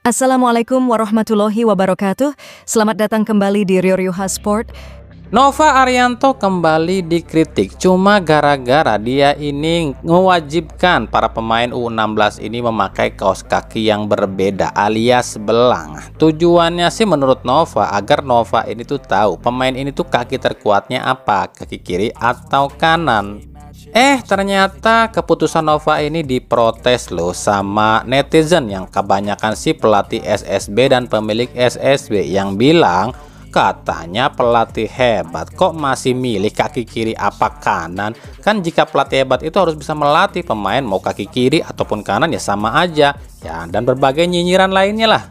Assalamualaikum warahmatullahi wabarakatuh. Selamat datang kembali di Ryo Sport. Nova Arianto kembali dikritik cuma gara-gara dia ini mewajibkan para pemain U16 ini memakai kaos kaki yang berbeda alias belang. Tujuannya sih menurut Nova agar Nova ini tuh tahu pemain ini tuh kaki terkuatnya apa, kaki kiri atau kanan. Ternyata keputusan Nova ini diprotes loh sama netizen yang kebanyakan sih pelatih SSB dan pemilik SSB yang bilang katanya pelatih hebat kok masih milih kaki kiri apa kanan. Kan jika pelatih hebat itu harus bisa melatih pemain mau kaki kiri ataupun kanan ya sama aja ya, dan berbagai nyinyiran lainnya lah.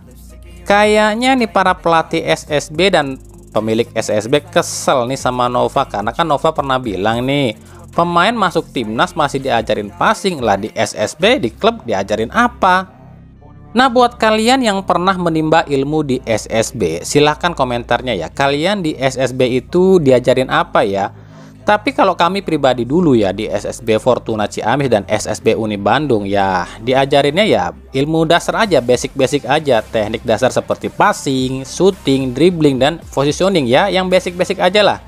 Kayaknya nih para pelatih SSB dan pemilik SSB kesel nih sama Nova karena kan Nova pernah bilang nih pemain masuk timnas masih diajarin passing lah, di SSB di klub diajarin apa. Nah, buat kalian yang pernah menimba ilmu di SSB, silahkan komentarnya ya. Kalian di SSB itu diajarin apa ya? Tapi kalau kami pribadi dulu ya di SSB Fortuna Ciamis dan SSB Uni Bandung ya, diajarinnya ya ilmu dasar aja, basic-basic aja, teknik dasar seperti passing, shooting, dribbling dan positioning ya, yang basic-basic aja lah.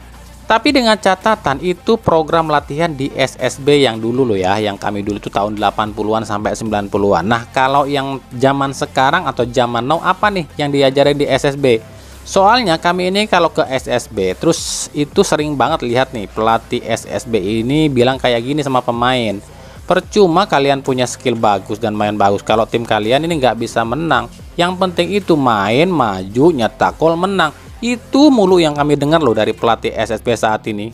Tapi dengan catatan itu program latihan di SSB yang dulu loh ya, yang kami dulu itu tahun 80-an sampai 90-an. Nah, kalau yang zaman sekarang atau zaman now apa nih yang diajarin di SSB? Soalnya kami ini kalau ke SSB terus itu sering banget lihat nih pelatih SSB ini bilang kayak gini sama pemain. Percuma kalian punya skill bagus dan main bagus kalau tim kalian ini nggak bisa menang. Yang penting itu main, maju, nyetak gol, menang. Itu mulu yang kami dengar loh dari pelatih SSB saat ini.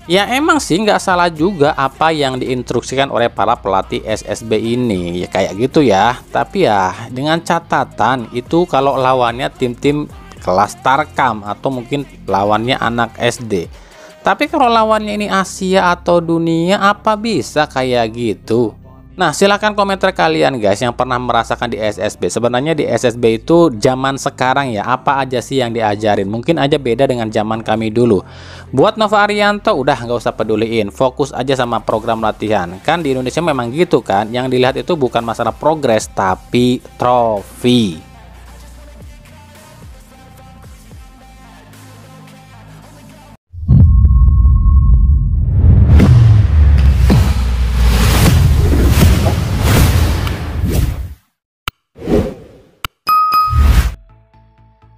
Ya emang sih nggak salah juga apa yang diinstruksikan oleh para pelatih SSB ini, ya kayak gitu ya. Tapi ya dengan catatan itu kalau lawannya tim-tim kelas Tarkam atau mungkin lawannya anak SD. Tapi kalau lawannya ini Asia atau dunia, apa bisa kayak gitu? Nah, silahkan komentar kalian guys yang pernah merasakan di SSB. Sebenarnya di SSB itu zaman sekarang ya, apa aja sih yang diajarin? Mungkin aja beda dengan zaman kami dulu. Buat Nova Arianto udah nggak usah peduliin, fokus aja sama program latihan. Kan di Indonesia memang gitu kan, yang dilihat itu bukan masalah progres tapi trofi.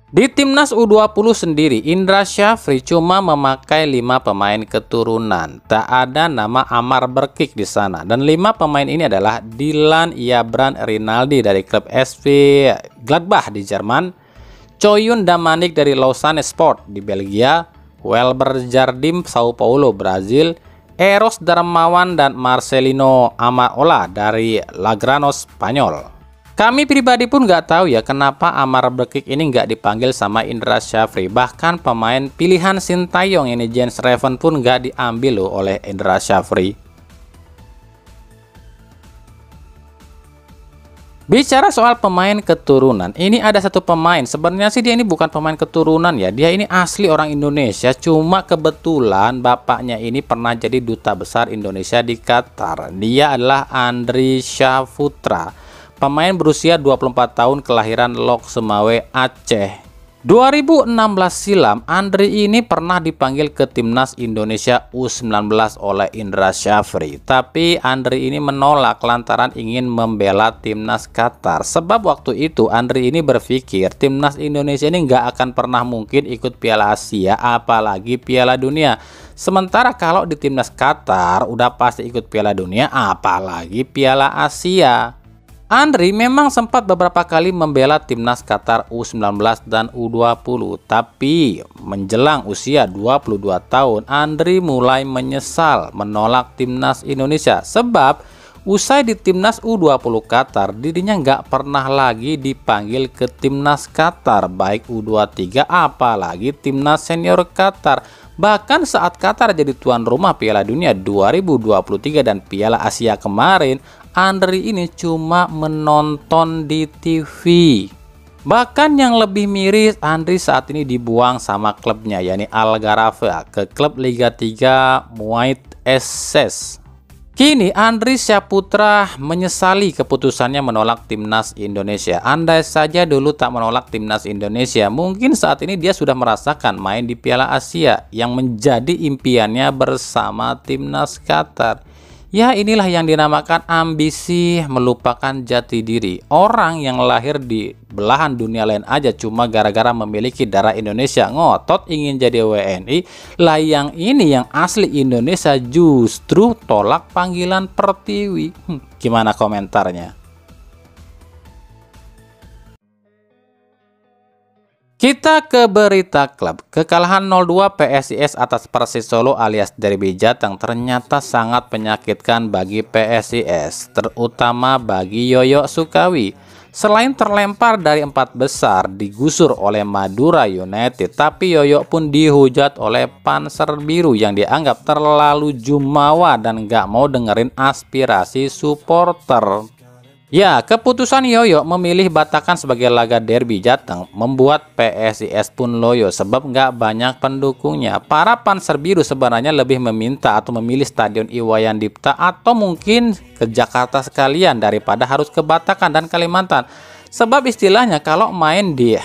Di timnas U20 sendiri, Indra Syafri cuma memakai 5 pemain keturunan. Tak ada nama Amar Berkik di sana. Dan 5 pemain ini adalah Dilan Yabran Rinaldi dari klub SV Gladbach di Jerman, Coyun Damanik dari Lausanne Sport di Belgia, Welber Jardim Sao Paulo Brazil, Eros Darmawan dan Marcelino Amaola dari Lagranos Spanyol. Kami pribadi pun nggak tahu ya kenapa Amar Berkik ini nggak dipanggil sama Indra Syafri. Bahkan pemain pilihan Sintayong ini Jens Reven pun nggak diambil loh oleh Indra Syafri. Bicara soal pemain keturunan, ini ada satu pemain. Sebenarnya sih dia ini bukan pemain keturunan ya. Dia ini asli orang Indonesia. Cuma kebetulan bapaknya ini pernah jadi duta besar Indonesia di Qatar. Dia adalah Andri Syahputra. Pemain berusia 24 tahun kelahiran Lok Semawe, Aceh. 2016 silam, Andri ini pernah dipanggil ke timnas Indonesia U19 oleh Indra Syafri. Tapi Andri ini menolak lantaran ingin membela timnas Qatar. Sebab waktu itu Andri ini berpikir timnas Indonesia ini nggak akan pernah mungkin ikut Piala Asia, apalagi Piala Dunia. Sementara kalau di timnas Qatar udah pasti ikut Piala Dunia, apalagi Piala Asia. Andri memang sempat beberapa kali membela timnas Qatar U19 dan U20, tapi menjelang usia 22 tahun, Andri mulai menyesal menolak timnas Indonesia. Sebab usai di timnas U20 Qatar, dirinya nggak pernah lagi dipanggil ke timnas Qatar, baik U23 apalagi timnas senior Qatar. Bahkan saat Qatar jadi tuan rumah Piala Dunia 2023 dan Piala Asia kemarin, Andri ini cuma menonton di TV. Bahkan yang lebih miris, Andri saat ini dibuang sama klubnya, yakni Al Garrafa, ke klub Liga 3 Muayt SS. Kini Andri Syaputra menyesali keputusannya menolak timnas Indonesia. Andai saja dulu tak menolak timnas Indonesia, mungkin saat ini dia sudah merasakan main di Piala Asia yang menjadi impiannya bersama timnas Qatar. Ya, inilah yang dinamakan ambisi melupakan jati diri. Orang yang lahir di belahan dunia lain aja cuma gara-gara memiliki darah Indonesia ngotot ingin jadi WNI. Lah yang ini yang asli Indonesia justru tolak panggilan Pertiwi. Gimana komentarnya? Kita ke berita klub. Kekalahan 0-2 PSIS atas Persis Solo alias Derby Jateng ternyata sangat menyakitkan bagi PSIS, terutama bagi Yoyo Sukawi. Selain terlempar dari 4 besar digusur oleh Madura United, tapi Yoyo pun dihujat oleh Panser Biru yang dianggap terlalu jumawa dan gak mau dengerin aspirasi supporter. Ya, keputusan Yoyo memilih Batakan sebagai laga derby Jateng membuat PSIS pun loyo sebab nggak banyak pendukungnya. Para Panser Biru sebenarnya lebih meminta atau memilih Stadion Iwayan Dipta atau mungkin ke Jakarta sekalian daripada harus ke Batakan dan Kalimantan. Sebab istilahnya kalau main di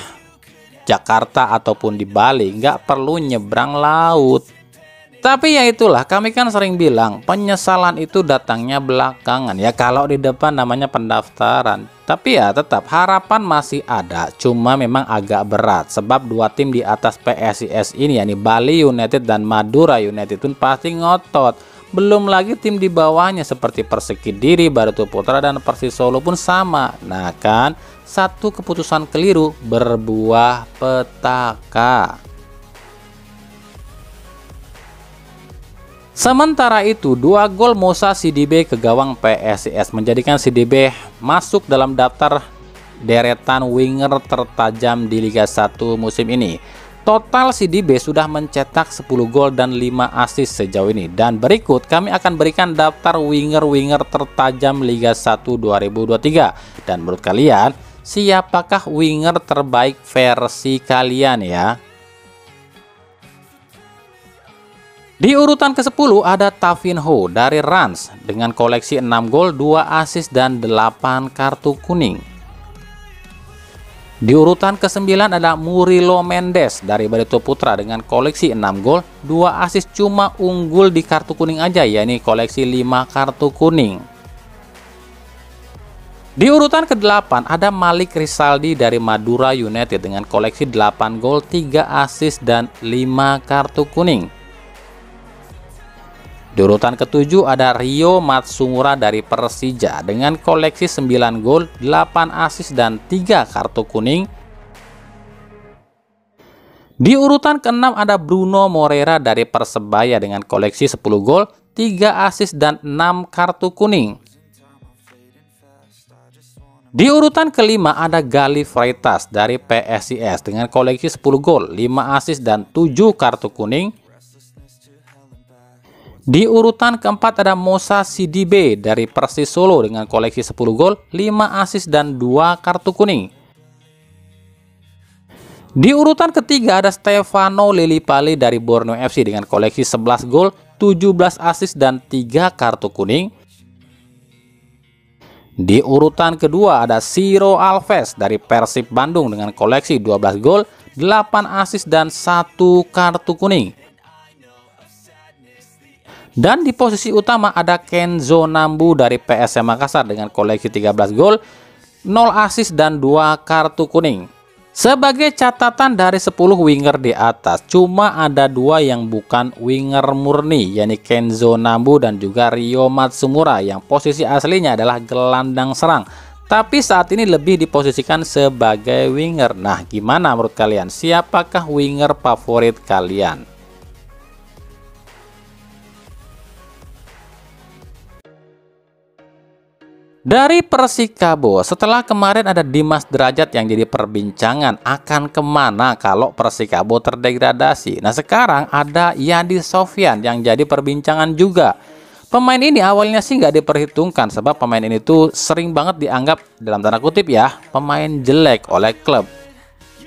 Jakarta ataupun di Bali nggak perlu nyebrang laut. Tapi ya itulah, kami kan sering bilang penyesalan itu datangnya belakangan ya, kalau di depan namanya pendaftaran. Tapi ya tetap harapan masih ada, cuma memang agak berat sebab dua tim di atas PSIS ini yakni Bali United dan Madura United pun pasti ngotot. Belum lagi tim di bawahnya seperti Persik Kediri, Barito Putra dan Persis Solo pun sama. Nah kan, satu keputusan keliru berbuah petaka. Sementara itu, 2 gol Musa Sidibe ke gawang PSIS menjadikan Sidibe masuk dalam daftar deretan winger tertajam di Liga 1 musim ini. Total Sidibe sudah mencetak 10 gol dan 5 assist sejauh ini. Dan berikut kami akan berikan daftar winger-winger tertajam Liga 1 2023. Dan menurut kalian, siapakah winger terbaik versi kalian ya? Di urutan ke-10 ada Tavinho dari Rans dengan koleksi 6 gol, 2 assist dan 8 kartu kuning. Di urutan ke-9 ada Murilo Mendes dari Barito Putra dengan koleksi 6 gol, 2 assist, cuma unggul di kartu kuning aja yakni koleksi 5 kartu kuning. Di urutan ke-8 ada Malik Rizaldi dari Madura United dengan koleksi 8 gol, 3 assist dan 5 kartu kuning. Di urutan ke-7 ada Rio Matsumura dari Persija dengan koleksi 9 gol, 8 assist dan 3 kartu kuning. Di urutan ke-6 ada Bruno Moreira dari Persebaya dengan koleksi 10 gol, 3 assist dan 6 kartu kuning. Di urutan ke-5 ada Gali Freitas dari PSIS dengan koleksi 10 gol, 5 assist dan 7 kartu kuning. Di urutan ke-4 ada Musa Sidibe dari Persis Solo dengan koleksi 10 gol, 5 assist dan 2 kartu kuning. Di urutan ketiga ada Stefano Lillipali dari Borneo FC dengan koleksi 11 gol, 17 assist dan 3 kartu kuning. Di urutan kedua ada Ciro Alves dari Persib Bandung dengan koleksi 12 gol, 8 assist dan 1 kartu kuning. Dan di posisi utama ada Kenzo Nambu dari PSM Makassar dengan koleksi 13 gol, 0 assist dan 2 kartu kuning. Sebagai catatan dari 10 winger di atas, cuma ada 2 yang bukan winger murni, yakni Kenzo Nambu dan juga Rio Matsumura yang posisi aslinya adalah gelandang serang. Tapi saat ini lebih diposisikan sebagai winger. Nah, gimana menurut kalian? Siapakah winger favorit kalian? Dari Persikabo, setelah kemarin ada Dimas Derajat yang jadi perbincangan akan kemana kalau Persikabo terdegradasi. Nah sekarang ada Yadi Sofyan yang jadi perbincangan juga. Pemain ini awalnya sih nggak diperhitungkan sebab pemain ini tuh sering banget dianggap dalam tanda kutip ya pemain jelek oleh klub.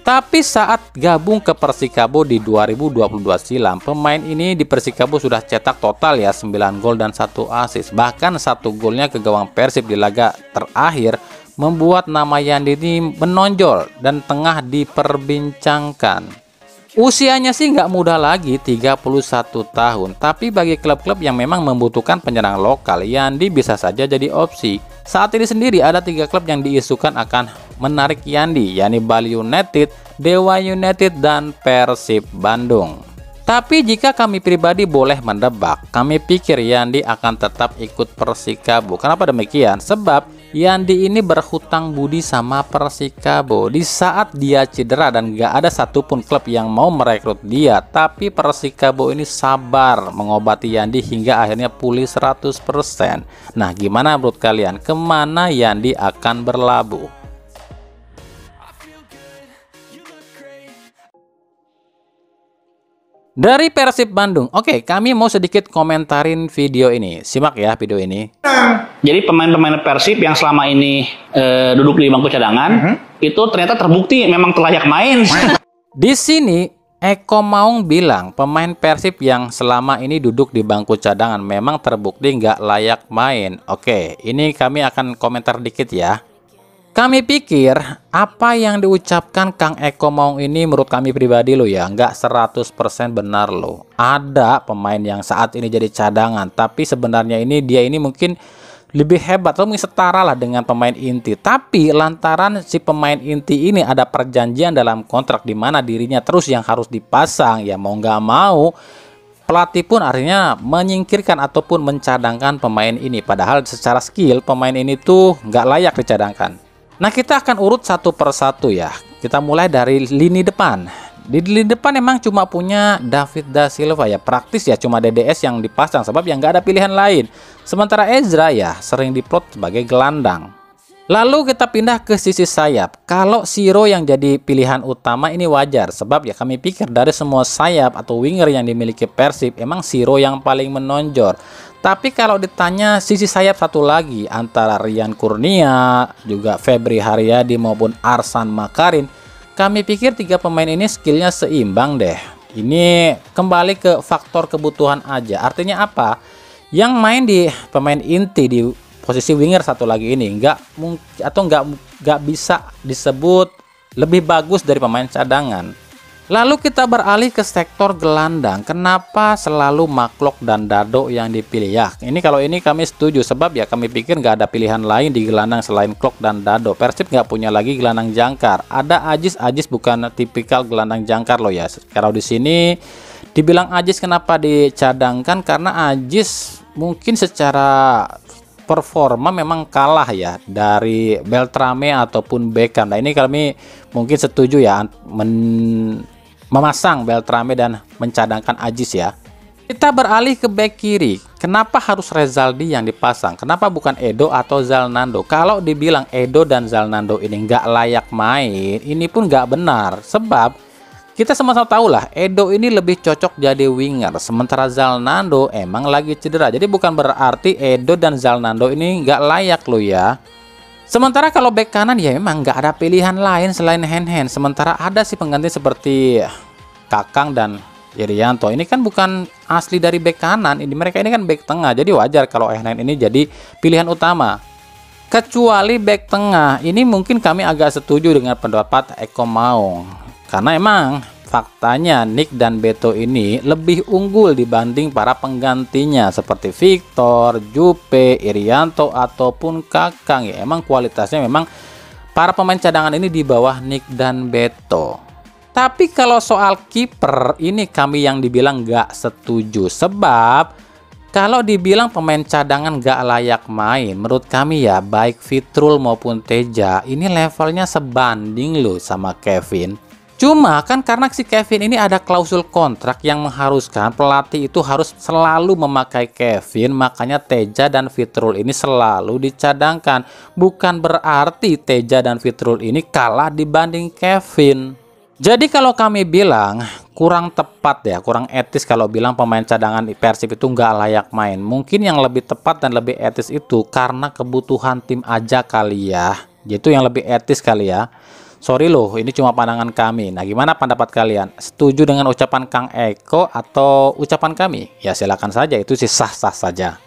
Tapi saat gabung ke Persikabo di 2022 silam, pemain ini di Persikabo sudah cetak total ya 9 gol dan 1 assist. Bahkan 1 golnya ke gawang Persib di laga terakhir membuat nama Yandi ini menonjol dan tengah diperbincangkan. Usianya sih nggak muda lagi, 31 tahun. Tapi bagi klub-klub yang memang membutuhkan penyerang lokal, Yandi bisa saja jadi opsi. Saat ini sendiri ada 3 klub yang diisukan akan menarik Yandi, yakni Bali United, Dewa United, dan Persib Bandung. Tapi jika kami pribadi boleh mendebak, kami pikir Yandi akan tetap ikut Persikabo. Kenapa demikian? Sebab Yandi ini berhutang budi sama Persikabo. Di saat dia cedera dan gak ada satupun klub yang mau merekrut dia, tapi Persikabo ini sabar mengobati Yandi hingga akhirnya pulih 100%. Nah, gimana menurut kalian? Kemana Yandi akan berlabuh? Dari Persib Bandung, oke, kami mau sedikit komentarin video ini. Simak ya video ini. Jadi pemain-pemain Persib yang selama ini duduk di bangku cadangan, itu ternyata terbukti memang layak main. Di sini Eko Maung bilang pemain Persib yang selama ini duduk di bangku cadangan memang terbukti nggak layak main. Oke, ini kami akan komentar dikit ya. Kami pikir apa yang diucapkan Kang Eko Maung ini menurut kami pribadi loh ya, nggak 100% benar loh. Ada pemain yang saat ini jadi cadangan, tapi sebenarnya dia ini mungkin lebih hebat atau mungkin setara lah dengan pemain inti. Tapi lantaran si pemain inti ini ada perjanjian dalam kontrak di mana dirinya terus yang harus dipasang, ya mau nggak mau pelatih pun akhirnya menyingkirkan ataupun mencadangkan pemain ini. Padahal secara skill pemain ini tuh nggak layak dicadangkan. Nah, kita akan urut satu persatu ya. Kita mulai dari lini depan. Di lini depan emang cuma punya David Da Silva ya. Praktis ya cuma DDS yang dipasang sebab yang nggak ada pilihan lain. Sementara Ezra ya sering diplot sebagai gelandang. Lalu kita pindah ke sisi sayap. Kalau Siro yang jadi pilihan utama ini wajar. Sebab ya kami pikir dari semua sayap atau winger yang dimiliki Persib, emang Siro yang paling menonjol. Tapi kalau ditanya sisi sayap satu lagi antara Rian Kurnia, juga Febri Haryadi maupun Arsan Makarin, kami pikir 3 pemain ini skillnya seimbang deh. Ini kembali ke faktor kebutuhan aja. Artinya apa? Yang main di pemain inti di posisi winger satu lagi ini nggak bisa disebut lebih bagus dari pemain cadangan. Lalu kita beralih ke sektor gelandang. Kenapa selalu Maklok dan Dado yang dipilih ya? Ini kalau ini kami setuju sebab ya kami pikir nggak ada pilihan lain di gelandang selain Klok dan Dado. Persib nggak punya lagi gelandang jangkar. Ada Ajis bukan tipikal gelandang jangkar loh ya. Kalau di sini dibilang Ajis kenapa dicadangkan? Karena Ajis mungkin secara performa memang kalah ya dari Beltrame ataupun Beckham. Nah, ini kami mungkin setuju ya memasang Beltrame dan mencadangkan Ajis ya. Kita beralih ke bek kiri. Kenapa harus Rezaldi yang dipasang? Kenapa bukan Edo atau Zalnando? Kalau dibilang Edo dan Zalnando ini nggak layak main, ini pun nggak benar. Sebab kita sama-sama tahu lah, Edo ini lebih cocok jadi winger. Sementara Zalnando emang lagi cedera. Jadi bukan berarti Edo dan Zalnando ini nggak layak loh ya. Sementara kalau bek kanan ya memang nggak ada pilihan lain selain Hen-Hen. Sementara ada sih pengganti seperti Kakang dan Irianto. Ini kan bukan asli dari bek kanan. Mereka ini kan bek tengah. Jadi wajar kalau Hen-Hen ini jadi pilihan utama. Kecuali bek tengah. Ini mungkin kami agak setuju dengan pendapat Eko Maung. Karena emang faktanya Nick dan Beto ini lebih unggul dibanding para penggantinya seperti Victor, Jupe, Irianto ataupun Kakang ya. Emang kualitasnya memang para pemain cadangan ini di bawah Nick dan Beto. Tapi kalau soal kiper ini kami yang dibilang nggak setuju. Sebab kalau dibilang pemain cadangan nggak layak main, menurut kami ya baik Fitrul maupun Teja ini levelnya sebanding loh sama Kevin. Cuma kan karena si Kevin ini ada klausul kontrak yang mengharuskan pelatih itu harus selalu memakai Kevin, makanya Teja dan Fitrul ini selalu dicadangkan. Bukan berarti Teja dan Fitrul ini kalah dibanding Kevin. Jadi kalau kami bilang kurang tepat ya, kurang etis kalau bilang pemain cadangan Persib itu nggak layak main. Mungkin yang lebih tepat dan lebih etis itu karena kebutuhan tim aja kali ya. Itu yang lebih etis kali ya. Sorry loh, ini cuma pandangan kami. Nah, gimana pendapat kalian? Setuju dengan ucapan Kang Eko atau ucapan kami? Ya silakan saja, itu sih sah-sah saja.